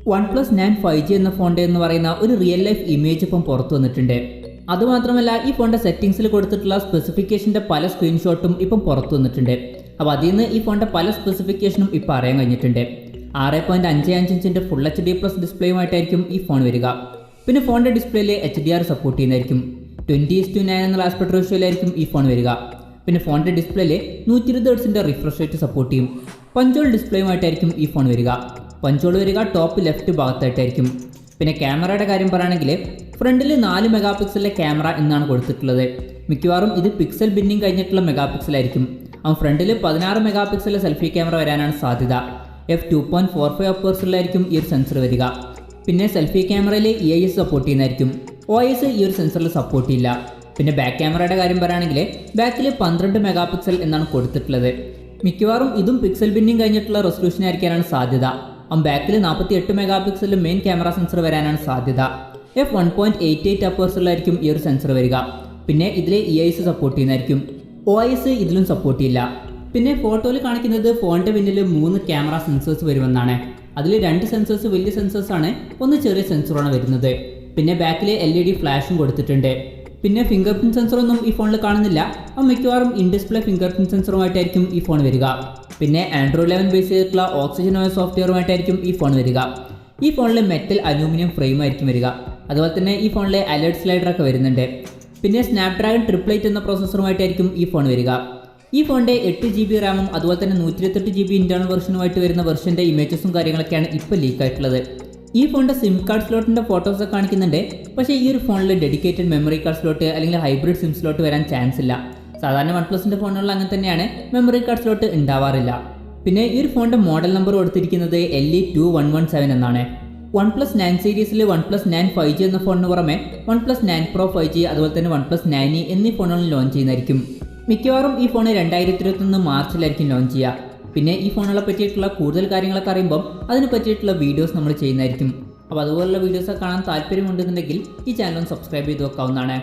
OnePlus 9 5G എന്ന ഫോണിൻ്റെ എന്ന് പറയുന്ന ഒരു റിയൽ ലൈഫ് ഇമേജ് ഇപ്പം പുറത്തു വന്നിട്ടുണ്ട്. അതുമാത്രമല്ല ഈ ഫോണിൻ്റെ സെറ്റിംഗ്സിൽ കൊടുത്തിട്ടുള്ള സ്പെസിഫിക്കേഷൻ്റെ പല സ്ക്രീൻഷോട്ടും ഇപ്പം പുറത്തു വന്നിട്ടുണ്ട്. അപ്പോൾ അതിൽ നിന്ന് ഈ ഫോണിൻ്റെ പല സ്പെസിഫിക്കേഷനും ഇപ്പോൾ അറിയാൻ കഴിഞ്ഞിട്ടുണ്ട്. 6.55 ഇഞ്ചിൻ്റെ ഫുൾ HD+ ഡിസ്പ്ലേയുമായിട്ടായിരിക്കും ഈ ഫോൺ വരിക. പിന്നെ ഫോണിൻ്റെ ഡിസ്പ്ലേയിൽ HDR സപ്പോർട്ട് ചെയ്യുന്നതായിരിക്കും. 20:9 എന്നുള്ള ആസ്പെക്ട് റേഷ്യോയിലായിരിക്കും ഈ ഫോൺ വരിക. പിന്നെ ഫോണിൻ്റെ ഡിസ്പ്ലേയിൽ 120 Hz റിഫ്രഷ് റേറ്റ് സപ്പോർട്ട് ചെയ്യും. പഞ്ചോൾ ഡിസ്പ്ലേയുമായിട്ടായിരിക്കും ഈ ഫോൺ വരിക. പഞ്ചോൾ വരിക ടോപ്പ് ലെഫ്റ്റ് ഭാഗത്തായിട്ടായിരിക്കും. പിന്നെ ക്യാമറയുടെ കാര്യം പറയുകയാണെങ്കിൽ ഫ്രണ്ടിൽ 4 മെഗാ പിക്സലിലെ ക്യാമറ എന്നാണ് കൊടുത്തിട്ടുള്ളത്. മിക്കവാറും ഇത് പിക്സൽ ബിന്നിങ് കഴിഞ്ഞിട്ടുള്ള മെഗാ പിക്സലായിരിക്കും. ഫ്രണ്ടിൽ 16 മെഗാ പിക്സലിലെ സെൽഫി ക്യാമറ വരാനാണ് സാധ്യത. f2.45 അപ്പേഴ്സിലായിരിക്കും ഈ ഒരു സെൻസർ വരിക. പിന്നെ സെൽഫി ക്യാമറയിൽ EIS സപ്പോർട്ട് ചെയ്യുന്നതായിരിക്കും. OIS ഈ ഒരു സെൻസറിൽ സപ്പോർട്ട് ചെയ്യില്ല. പിന്നെ ബാക്ക് ക്യാമറയുടെ കാര്യം പറയുകയാണെങ്കിൽ ബാക്കിൽ 12 മെഗാ പിക്സൽ എന്നാണ് കൊടുത്തിട്ടുള്ളത്. മിക്കവാറും ഇതും പിക്സൽ ബിന്നിങ് കഴിഞ്ഞിട്ടുള്ള റെസൊല്യൂഷൻ ആയിരിക്കാനാണ് സാധ്യത. ബാക്കിൽ 48 മെഗാ പിക്സലിൽ മെയിൻ ക്യാമറ സെൻസർ വരാനാണ് സാധ്യത. f1.88 അപ്പേഴ്സിലായിരിക്കും ഈ ഒരു സെൻസർ വരിക. പിന്നെ ഇതിൽ EIS സപ്പോർട്ട് ചെയ്യുന്നതായിരിക്കും. OIS ഇതിലും സപ്പോർട്ട് ചെയ്യില്ല. പിന്നെ ഫോട്ടോയിൽ കാണിക്കുന്നത് ഫോണിൻ്റെ പിന്നിൽ 3 ക്യാമറ സെൻസേഴ്സ് വരുമെന്നാണ്. അതിൽ 2 സെൻസേഴ്സ് വലിയ സെൻസേഴ്സാണ്, ഒന്ന് ചെറിയ സെൻസറാണ് വരുന്നത്. പിന്നെ ബാക്കിൽ LED ഫ്ലാഷും കൊടുത്തിട്ടുണ്ട്. പിന്നെ ഫിംഗർ പ്രിൻറ്റ് സെൻസറൊന്നും ഈ ഫോണിൽ കാണുന്നില്ല. മിക്കവാറും ഇൻ ഡിസ്പ്ലേ ഫിംഗർ പ്രിൻറ്റ് സെൻസറുമായിട്ടായിരിക്കും ഈ ഫോൺ വരിക. പിന്നെ Android 11 ബേസ് ചെയ്തിട്ടുള്ള ഓക്സിജൻ OS സോഫ്റ്റ്വെയറുമായിട്ടായിരിക്കും ഈ ഫോൺ വരിക. ഈ ഫോണിൽ മെറ്റൽ അലൂമിനിയം ഫ്രെയിം ആയിരിക്കും വരിക. അതുപോലെ തന്നെ ഈ ഫോണിൽ അലേർട്ട് സ്ലൈഡറൊക്കെ വരുന്നുണ്ട്. പിന്നെ സ്നാപ്ഡ്രാഗൺ 888 എന്ന പ്രോസസ്സറുമായിട്ടായിരിക്കും ഈ ഫോൺ വരിക. ഈ ഫോണിൻ്റെ 8GB റാമും അതുപോലെ തന്നെ 128GB ഇന്റേണൽ വെർഷനുമായിട്ട് വരുന്ന വെർഷൻ്റെ ഇമേജസും കാര്യങ്ങളൊക്കെയാണ് ഇപ്പോൾ ലീക്ക് ആയിട്ടുള്ളത്. ഈ ഫോണിൻ്റെ സിം കാർഡ് സ്ലോട്ടിൻ്റെ ഫോട്ടോസൊക്കെ കാണിക്കുന്നുണ്ട്. പക്ഷേ ഈ ഒരു ഫോണിൽ ഡെഡിക്കേറ്റഡ് മെമ്മറി കാർഡ് സ്ലോട്ട് അല്ലെങ്കിൽ ഹൈബ്രിഡ് സിം സ്ലോട്ട് വരാൻ ചാൻസ് ഇല്ല. സാധാരണ OnePlusൻ്റെ ഫോണുകളിൽ അങ്ങനെ തന്നെയാണ്, മെമ്മറി കാർഡ് സ്ലോട്ട് ഉണ്ടാവാറില്ല. പിന്നെ ഈ ഒരു ഫോണിൻ്റെ മോഡൽ നമ്പർ കൊടുത്തിരിക്കുന്നത് LE2117 എന്നാണ്. OnePlus 9 സീരീസിൽ OnePlus 9 5G എന്ന ഫോണിന് പുറമെ OnePlus 9 Pro 5G അതുപോലെ തന്നെ OnePlus 9e എന്നീ ഫോണുകൾ ലോഞ്ച് ചെയ്യുന്നതായിരിക്കും. മിക്കവാറും ഈ ഫോൺ 2021 മാർച്ചിലായിരിക്കും ലോഞ്ച് ചെയ്യുക. പിന്നെ ഈ ഫോണുകളെ പറ്റിയിട്ടുള്ള കൂടുതൽ കാര്യങ്ങളൊക്കെ അറിയുമ്പം അതിനെ പറ്റിയിട്ടുള്ള വീഡിയോസ് നമ്മൾ ചെയ്യുന്നതായിരിക്കും. അപ്പോൾ അതുപോലുള്ള വീഡിയോസൊക്കെ കാണാൻ താല്പര്യമുണ്ടെന്നുണ്ടെങ്കിൽ ഈ ചാനൽ ഒന്ന് സബ്സ്ക്രൈബ് ചെയ്ത് വെക്കാവുന്നതാണ്.